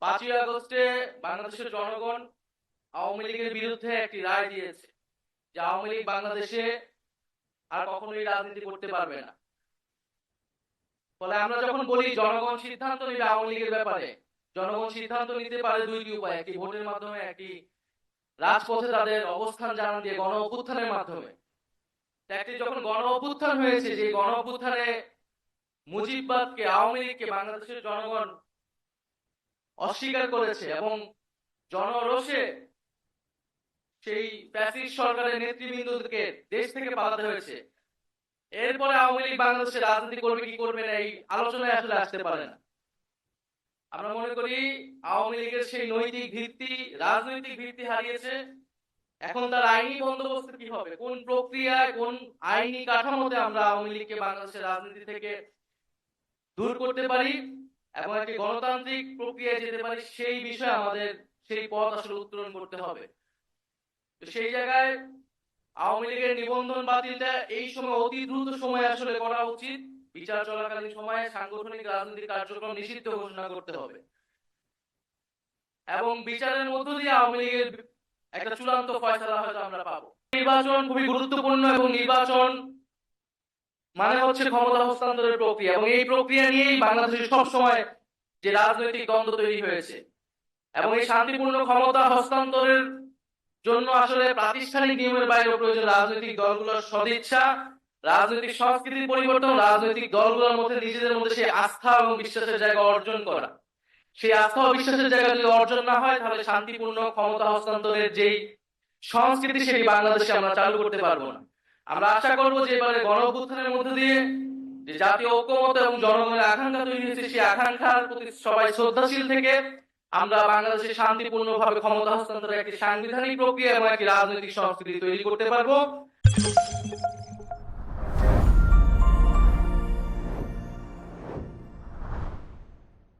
5ই আগস্টে বাংলাদেশের জনগণ আওয়ামী লীগের বিরুদ্ধে একটি রায় দিয়েছে যে আওয়ামী লীগ বাংলাদেশে আর কখনোই রাজনীতি করতে পারবে না। ফলে আমরা যখন বলি জনগণ সিদ্ধান্ত নেবে আওয়ামী লীগের ব্যাপারে, জনগণ সিদ্ধান্ত নিতে পারে দুইটি উপায়, একটি ভোটের মাধ্যমে, একটি রাজপথে তাদের অবস্থান জানান দিয়ে গণ অভ্যুত্থানের মাধ্যমে। একটি যখন গণ অভ্যুত্থান হয়েছে, যে গণ অভ্যুত্থানে মুজিববাদকে, আওয়ামী লীগকে বাংলাদেশের জনগণ অস্বীকার করেছে এবং জনরোষে সেই ফ্যাসিস্ট সরকারের নেতৃবৃন্দকে দেশ থেকে পালাতে হয়েছে। এরপরে আওয়ামী লীগ বাংলাদেশে রাজনীতি করবে কি করবে না এই আলোচনায় আসলে আসতে পারে না। আমরা মনে করি আওয়ামী লীগের সেই নৈতিক ভিত্তি, রাজনৈতিক ভিত্তি হারিয়েছে। এখন তার আইনি বন্দোবস্ত কি হবে, কোন প্রক্রিয়ায়, কোন আইনি কাঠামোতে আমরা আওয়ামী লীগকে বাংলাদেশের রাজনীতি থেকে দূর করতে পারি এবং একটি গণতান্ত্রিক প্রক্রিয়ায় যেতে পারি, সেই বিষয়ে আমাদের সেই পথ আসলে উত্তোলন করতে হবে। তো সেই জায়গায় আওয়ামী লীগের নিবন্ধন বাতিলটা এই সময় অতি দ্রুত সময়ে আসলে করা উচিত। বিচার চলাকালীন সময়ে সাংগঠনিক রাজনৈতিক কার্যক্রম নিষিদ্ধ ঘোষণা করতে হবে এবং বিচারের মধ্য দিয়ে আওয়ামী লীগের একটা চূড়ান্ত ফয়সালা হয়তো আমরা পাবো। নির্বাচন খুবই গুরুত্বপূর্ণ এবং নির্বাচন মানে হচ্ছে ক্ষমতা হস্তান্তরের প্রক্রিয়া, এবং এই প্রক্রিয়া নিয়েই বাংলাদেশে সবসময় যে রাজনৈতিক দ্বন্দ্ব তৈরি হয়েছে। এবং এই শান্তিপূর্ণ ক্ষমতা হস্তান্তরের জন্য আসলে প্রাতিষ্ঠানিক নিয়মের বাইরে প্রয়োজন রাজনৈতিক দলগুলোর সদিচ্ছা, রাজনৈতিক সংস্কৃতির পরিবর্তন, রাজনৈতিক দলগুলোর মধ্যে নিজেদের মধ্যে সেই আস্থা এবং বিশ্বাসের জায়গা অর্জন করা। সেই আস্থা ও বিশ্বাসের জায়গা যদি অর্জন না হয়, তাহলে শান্তিপূর্ণ ক্ষমতা হস্তান্তরের যেই সংস্কৃতি, সেটি বাংলাদেশে আমরা চালু করতে পারবো না। আমরা আশা করবো যে এবারে গণ অভ্যুত্থানের মধ্য দিয়ে যে জাতীয় ঐক্যমত এবং জনগণের আকাঙ্ক্ষা তৈরি হয়েছে, সেই আকাঙ্ক্ষার প্রতি সবাই শ্রদ্ধাশীল থেকে আমরা বাংলাদেশে শান্তিপূর্ণভাবে ক্ষমতা হস্তান্তরের একটি সাংবিধানিক প্রক্রিয়া এবং একটি রাজনৈতিক সংস্কৃতি তৈরি করতে পারবো।